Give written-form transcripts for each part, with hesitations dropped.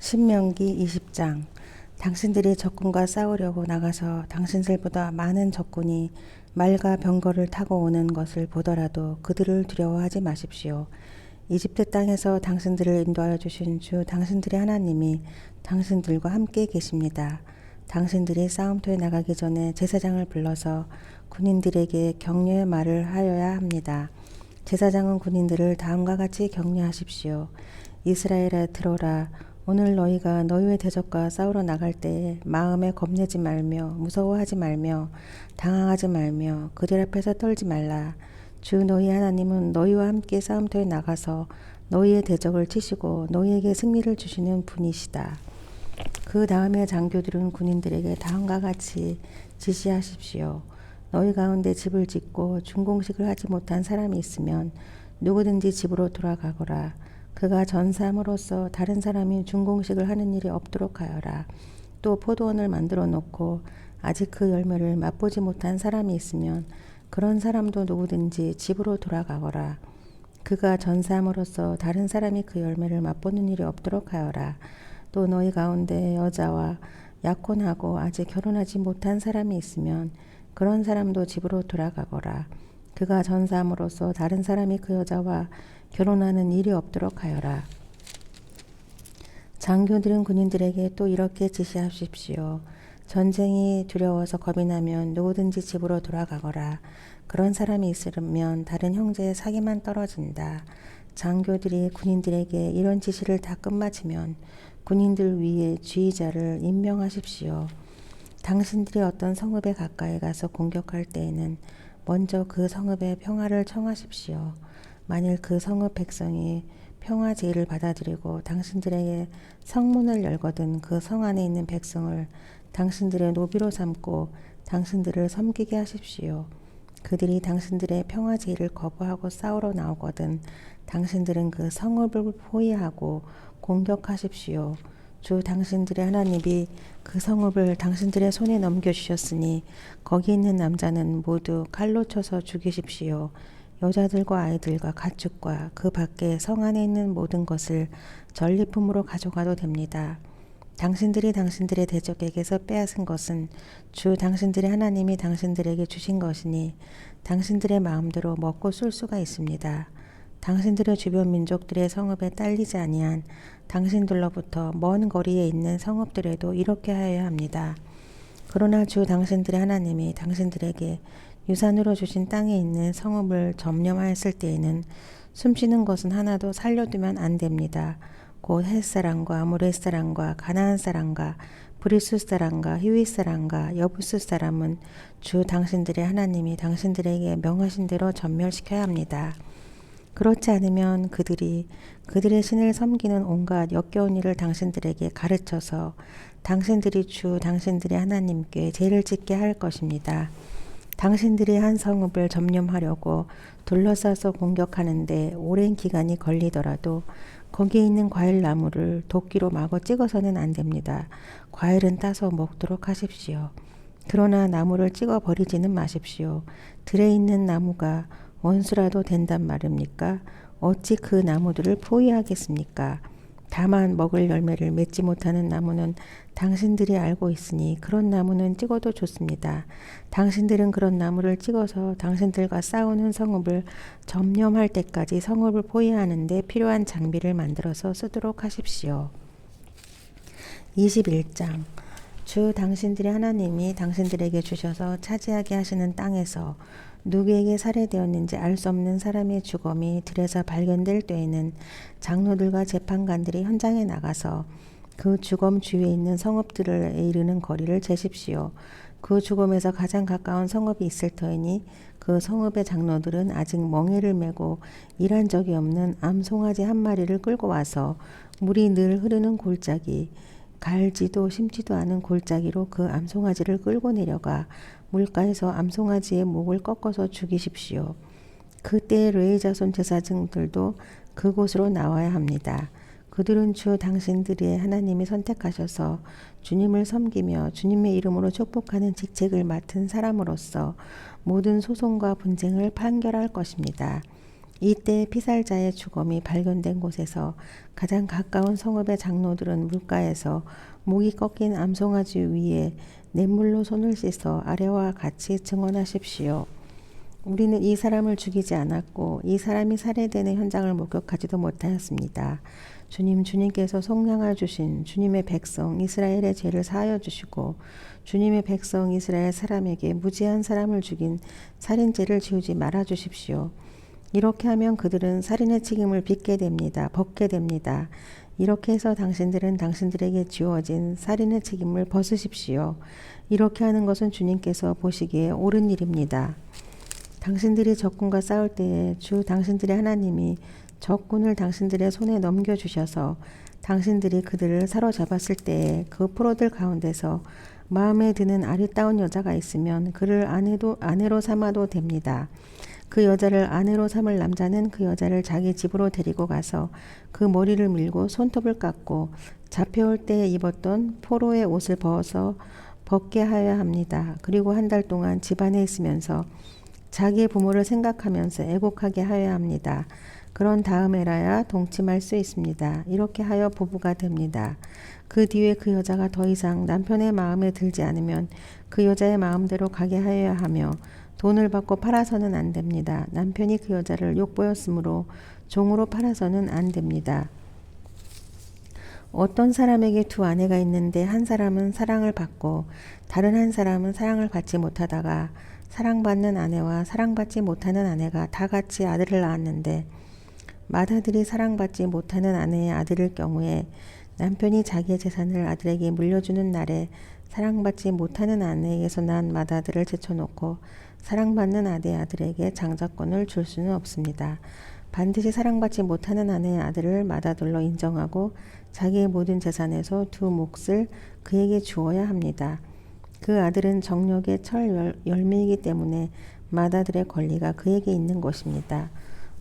신명기 20장. 당신들이 적군과 싸우려고 나가서 당신들보다 많은 적군이 말과 병거를 타고 오는 것을 보더라도 그들을 두려워하지 마십시오. 이집트 땅에서 당신들을 인도하여 주신 주 당신들의 하나님이 당신들과 함께 계십니다. 당신들이 싸움터에 나가기 전에 제사장을 불러서 군인들에게 격려의 말을 하여야 합니다. 제사장은 군인들을 다음과 같이 격려하십시오. 이스라엘아, 들어라. 오늘 너희가 너희의 대적과 싸우러 나갈 때에 마음에 겁내지 말며 무서워하지 말며 당황하지 말며 그들 앞에서 떨지 말라. 주 너희 하나님은 너희와 함께 싸움터에 나가서 너희의 대적을 치시고 너희에게 승리를 주시는 분이시다. 그 다음에 장교들은 군인들에게 다음과 같이 지시하십시오. 너희 가운데 집을 짓고 준공식을 하지 못한 사람이 있으면 누구든지 집으로 돌아가거라. 그가 전사함으로써 다른 사람이 준공식을 하는 일이 없도록 하여라. 또 포도원을 만들어 놓고 아직 그 열매를 맛보지 못한 사람이 있으면 그런 사람도 누구든지 집으로 돌아가거라. 그가 전사함으로써 다른 사람이 그 열매를 맛보는 일이 없도록 하여라. 또 너희 가운데 여자와 약혼하고 아직 결혼하지 못한 사람이 있으면 그런 사람도 집으로 돌아가거라. 그가 전사함으로써 다른 사람이 그 여자와 결혼하는 일이 없도록 하여라. 장교들은 군인들에게 또 이렇게 지시하십시오. 전쟁이 두려워서 겁이 나면 누구든지 집으로 돌아가거라. 그런 사람이 있으면 다른 형제의 사기만 떨어진다. 장교들이 군인들에게 이런 지시를 다 끝마치면 군인들 위에 지휘자를 임명하십시오. 당신들이 어떤 성읍에 가까이 가서 공격할 때에는 먼저 그 성읍에 평화를 청하십시오. 만일 그 성읍 백성이 평화 제의를 받아들이고 당신들에게 성문을 열거든 그 성 안에 있는 백성을 당신들의 노비로 삼고 당신들을 섬기게 하십시오. 그들이 당신들의 평화 제의를 거부하고 싸우러 나오거든 당신들은 그 성읍을 포위하고 공격하십시오. 주 당신들의 하나님이 그 성읍을 당신들의 손에 넘겨주셨으니 거기 있는 남자는 모두 칼로 쳐서 죽이십시오. 여자들과 아이들과 가축과 그 밖에 성 안에 있는 모든 것을 전리품으로 가져가도 됩니다. 당신들이 당신들의 대적에게서 빼앗은 것은 주 당신들의 하나님이 당신들에게 주신 것이니 당신들의 마음대로 먹고 쓸 수가 있습니다. 당신들의 주변 민족들의 성읍에 딸리지 아니한 당신들로부터 먼 거리에 있는 성읍들에도 이렇게 하여야 합니다. 그러나 주 당신들의 하나님이 당신들에게 유산으로 주신 땅에 있는 성읍을 점령하였을 때에는 숨쉬는 것은 하나도 살려두면 안 됩니다. 곧 헷사람과 아모렛 사람과 가나안 사람과 브리스 사람과 히윗 사람과 여부스 사람은 주 당신들의 하나님이 당신들에게 명하신 대로 전멸시켜야 합니다. 그렇지 않으면 그들의 신을 섬기는 온갖 역겨운 일을 당신들에게 가르쳐서 당신들이 주 당신들의 하나님께 죄를 짓게 할 것입니다. 당신들이 한 성읍을 점령하려고 둘러싸서 공격하는데 오랜 기간이 걸리더라도 거기에 있는 과일 나무를 도끼로 마구 찍어서는 안 됩니다. 과일은 따서 먹도록 하십시오. 그러나 나무를 찍어 버리지는 마십시오. 들에 있는 나무가 원수라도 된단 말입니까? 어찌 그 나무들을 포위하겠습니까? 다만 먹을 열매를 맺지 못하는 나무는 당신들이 알고 있으니 그런 나무는 찍어도 좋습니다. 당신들은 그런 나무를 찍어서 당신들과 싸우는 성읍을 점령할 때까지 성읍을 포위하는 데 필요한 장비를 만들어서 쓰도록 하십시오. 21장. 주 당신들의 하나님이 당신들에게 주셔서 차지하게 하시는 땅에서 누구에게 살해되었는지 알 수 없는 사람의 주검이 들에서 발견될 때에는 장로들과 재판관들이 현장에 나가서 그 주검 주위에 있는 성읍들을 이르는 거리를 재십시오. 그 주검에서 가장 가까운 성읍이 있을 터이니 그 성읍의 장로들은 아직 멍에를 메고 일한 적이 없는 암송아지 한 마리를 끌고 와서 물이 늘 흐르는 골짜기, 갈지도 심지도 않은 골짜기로 그 암송아지를 끌고 내려가 물가에서 암송아지의 목을 꺾어서 죽이십시오. 그때 레위 자손 제사장들도 그곳으로 나와야 합니다. 그들은 주 당신들의 하나님이 선택하셔서 주님을 섬기며 주님의 이름으로 축복하는 직책을 맡은 사람으로서 모든 소송과 분쟁을 판결할 것입니다. 이때 피살자의 죽음이 발견된 곳에서 가장 가까운 성읍의 장로들은 물가에서 목이 꺾인 암송아지 위에 냇물로 손을 씻어 아래와 같이 증언하십시오. 우리는 이 사람을 죽이지 않았고 이 사람이 살해되는 현장을 목격하지도 못하였습니다. 주님께서 속량하 주신 주님의 백성 이스라엘의 죄를 사하여 주시고 주님의 백성 이스라엘 사람에게 무지한 사람을 죽인 살인죄를 지우지 말아 주십시오. 이렇게 하면 그들은 살인의 책임을 벗게 됩니다. 이렇게 해서 당신들은 당신들에게 지워진 살인의 책임을 벗으십시오. 이렇게 하는 것은 주님께서 보시기에 옳은 일입니다. 당신들이 적군과 싸울 때에 주 당신들의 하나님이 적군을 당신들의 손에 넘겨주셔서 당신들이 그들을 사로잡았을 때에 그 포로들 가운데서 마음에 드는 아리따운 여자가 있으면 그를 아내로 삼아도 됩니다. 그 여자를 아내로 삼을 남자는 그 여자를 자기 집으로 데리고 가서 그 머리를 밀고 손톱을 깎고 잡혀올 때 입었던 포로의 옷을 벗게 하여야 합니다. 그리고 한 달 동안 집안에 있으면서 자기의 부모를 생각하면서 애곡하게 하여야 합니다. 그런 다음에라야 동침할 수 있습니다. 이렇게 하여 부부가 됩니다. 그 뒤에 그 여자가 더 이상 남편의 마음에 들지 않으면 그 여자의 마음대로 가게 하여야 하며 돈을 받고 팔아서는 안 됩니다. 남편이 그 여자를 욕보였으므로 종으로 팔아서는 안 됩니다. 어떤 사람에게 두 아내가 있는데 한 사람은 사랑을 받고 다른 한 사람은 사랑을 받지 못하다가 사랑받는 아내와 사랑받지 못하는 아내가 다 같이 아들을 낳았는데 맏아들이 사랑받지 못하는 아내의 아들일 경우에 남편이 자기의 재산을 아들에게 물려주는 날에 사랑받지 못하는 아내에게서 난 맏아들을 제쳐놓고 사랑받는 아들에게 장자권을 줄 수는 없습니다. 반드시 사랑받지 못하는 아내의 아들을 맏아들로 인정하고 자기의 모든 재산에서 두 몫을 그에게 주어야 합니다. 그 아들은 정력의 철 열매이기 때문에 맏아들의 권리가 그에게 있는 것입니다.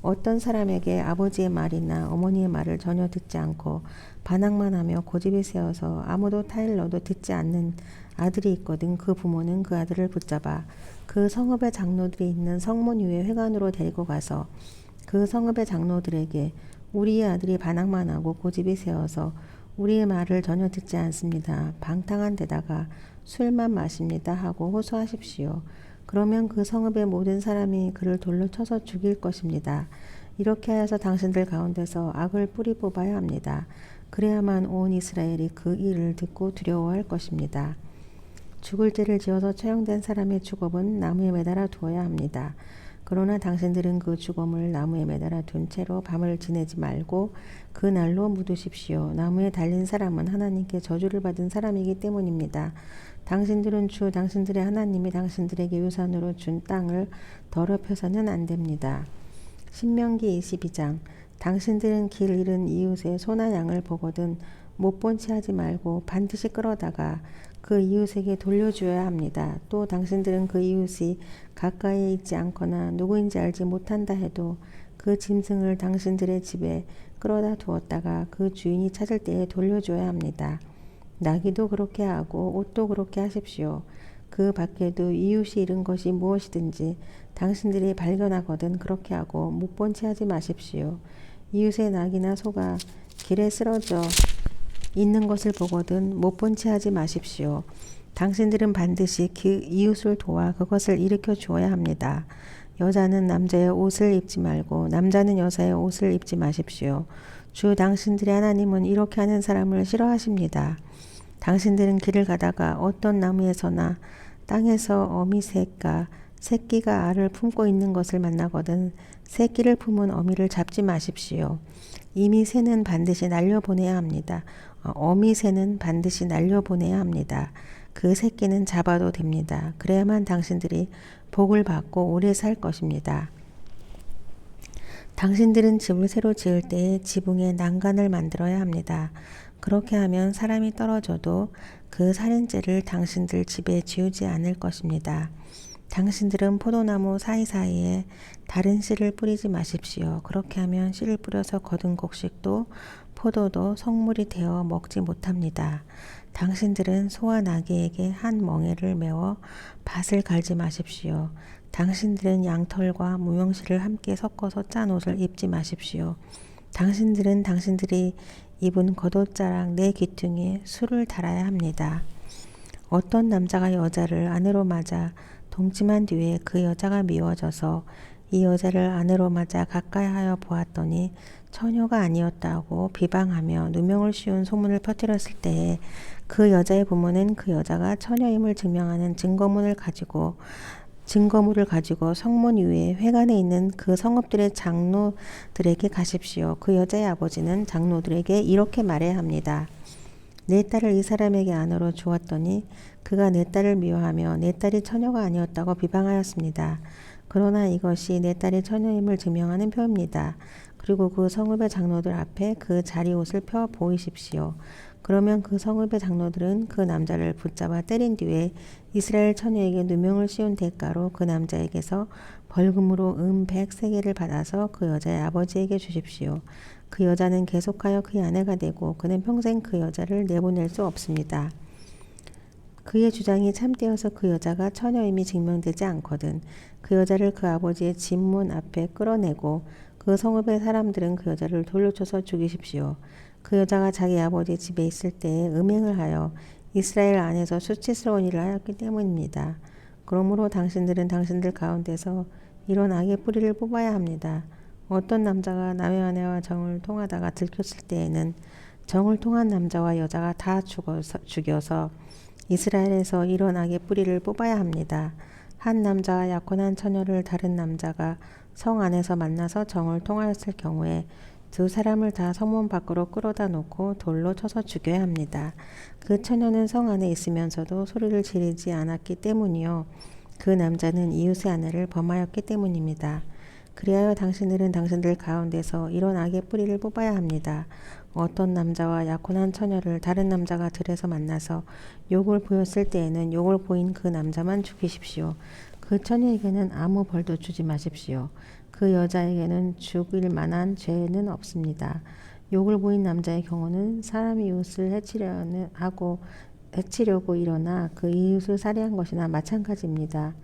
어떤 사람에게 아버지의 말이나 어머니의 말을 전혀 듣지 않고 반항만 하며 고집이 세어서 아무도 타일러도 듣지 않는 아들이 있거든 그 부모는 그 아들을 붙잡아 그 성읍의 장로들이 있는 성문 위에 회관으로 데리고 가서 그 성읍의 장로들에게 우리의 아들이 반항만 하고 고집이 세어서 우리의 말을 전혀 듣지 않습니다. 방탕한 데다가 술만 마십니다 하고 호소하십시오. 그러면 그 성읍의 모든 사람이 그를 돌로 쳐서 죽일 것입니다. 이렇게 하여서 당신들 가운데서 악을 뿌리 뽑아야 합니다. 그래야만 온 이스라엘이 그 일을 듣고 두려워할 것입니다. 죽을 죄를 지어서 처형된 사람의 주검은 나무에 매달아 두어야 합니다. 그러나 당신들은 그 주검을 나무에 매달아 둔 채로 밤을 지내지 말고 그 날로 묻으십시오. 나무에 달린 사람은 하나님께 저주를 받은 사람이기 때문입니다. 당신들은 주 당신들의 하나님이 당신들에게 유산으로 준 땅을 더럽혀서는 안 됩니다. 신명기 22장 당신들은 길 잃은 이웃의 소나 양을 보거든 못 본 채 하지 말고 반드시 끌어다가 그 이웃에게 돌려주어야 합니다. 또 당신들은 그 이웃이 가까이에 있지 않거나 누구인지 알지 못한다 해도 그 짐승을 당신들의 집에 끌어다 두었다가 그 주인이 찾을 때에 돌려줘야 합니다. 나귀도 그렇게 하고 옷도 그렇게 하십시오. 그 밖에도 이웃이 잃은 것이 무엇이든지 당신들이 발견하거든 그렇게 하고 못 본 채 하지 마십시오. 이웃의 낙이나 소가 길에 쓰러져 있는 것을 보거든 못 본 채 하지 마십시오. 당신들은 반드시 그 이웃을 도와 그것을 일으켜 주어야 합니다. 여자는 남자의 옷을 입지 말고 남자는 여자의 옷을 입지 마십시오. 주 당신들의 하나님은 이렇게 하는 사람을 싫어하십니다. 당신들은 길을 가다가 어떤 나무에서나 땅에서 어미 새끼가 알을 품고 있는 것을 만나거든 새끼를 품은 어미를 잡지 마십시오. 이미 새는 반드시 날려보내야 합니다. 어미 새는 반드시 날려보내야 합니다. 그 새끼는 잡아도 됩니다. 그래야만 당신들이 복을 받고 오래 살 것입니다. 당신들은 집을 새로 지을 때에 지붕에 난간을 만들어야 합니다. 그렇게 하면 사람이 떨어져도 그 살인죄를 당신들 집에 지우지 않을 것입니다. 당신들은 포도나무 사이사이에 다른 씨를 뿌리지 마십시오. 그렇게 하면 씨를 뿌려서 거둔 곡식도 포도도 성물이 되어 먹지 못합니다. 당신들은 소와 나귀에게 한 멍에를 메워 밭을 갈지 마십시오. 당신들은 양털과 무명실을 함께 섞어서 짠 옷을 입지 마십시오. 당신들은 당신들이 입은 겉옷자락 네 귀퉁이에 술을 달아야 합니다. 어떤 남자가 여자를 아내로 맞아 동침한 뒤에 그 여자가 미워져서 이 여자를 아내로 맞아 가까이 하여 보았더니 처녀가 아니었다고 비방하며 누명을 씌운 소문을 퍼뜨렸을 때에 그 여자의 부모는 그 여자가 처녀임을 증명하는 증거물을 가지고 성문 위에 회관에 있는 그 성읍들의 장로들에게 가십시오. 그 여자의 아버지는 장로들에게 이렇게 말해야 합니다. 내 딸을 이 사람에게 아내로 주었더니 그가 내 딸을 미워하며 내 딸이 처녀가 아니었다고 비방하였습니다. 그러나 이것이 내 딸이 처녀임을 증명하는 표입니다. 그리고 그 성읍의 장로들 앞에 그 자리옷을 펴 보이십시오. 그러면 그 성읍의 장로들은 그 남자를 붙잡아 때린 뒤에 이스라엘 처녀에게 누명을 씌운 대가로 그 남자에게서 벌금으로 100세겔을 받아서 그 여자의 아버지에게 주십시오. 그 여자는 계속하여 그의 아내가 되고 그는 평생 그 여자를 내보낼 수 없습니다. 그의 주장이 참되어서 그 여자가 처녀임이 증명되지 않거든 그 여자를 그 아버지의 집문 앞에 끌어내고 그 성읍의 사람들은 그 여자를 돌려쳐서 죽이십시오. 그 여자가 자기 아버지 집에 있을 때에 음행을 하여 이스라엘 안에서 수치스러운 일을 하였기 때문입니다. 그러므로 당신들은 당신들 가운데서 이런 악의 뿌리를 뽑아야 합니다. 어떤 남자가 남의 아내와 정을 통하다가 들켰을 때에는 정을 통한 남자와 여자가 다 죽여서 이스라엘에서 이런 악의 뿌리를 뽑아야 합니다. 한 남자가 약혼한 처녀를 다른 남자가 성 안에서 만나서 정을 통하였을 경우에 두 사람을 다 성문 밖으로 끌어다 놓고 돌로 쳐서 죽여야 합니다. 그 처녀는 성 안에 있으면서도 소리를 지르지 않았기 때문이요. 그 남자는 이웃의 아내를 범하였기 때문입니다. 그리하여 당신들은 당신들 가운데서 이런 악의 뿌리를 뽑아야 합니다. 어떤 남자와 약혼한 처녀를 다른 남자가 들에서 만나서 욕을 보였을 때에는 욕을 보인 그 남자만 죽이십시오. 그 처녀에게는 아무 벌도 주지 마십시오. 그 여자에게는 죽일 만한 죄는 없습니다. 욕을 보인 남자의 경우는 사람이 이웃을 해치려고 일어나 그 이웃을 살해한 것이나 마찬가지입니다.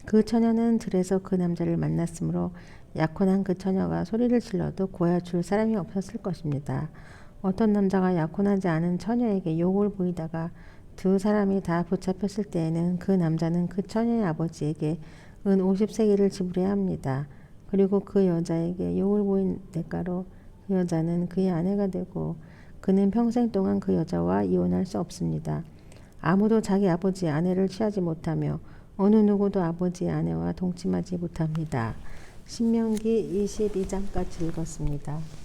그 처녀는 들에서 그 남자를 만났으므로 약혼한 그 처녀가 소리를 질러도 고야 줄 사람이 없었을 것입니다. 어떤 남자가 약혼하지 않은 처녀에게 욕을 보이다가 두 사람이 다 붙잡혔을 때에는 그 남자는 그 처녀의 아버지에게 은 50세겔을 지불해야 합니다. 그리고 그 여자에게 욕을 보인 대가로 그 여자는 그의 아내가 되고 그는 평생 동안 그 여자와 이혼할 수 없습니다. 아무도 자기 아버지의 아내를 취하지 못하며 어느 누구도 아버지의 아내와 동침하지 못합니다. 신명기 22장까지 읽었습니다.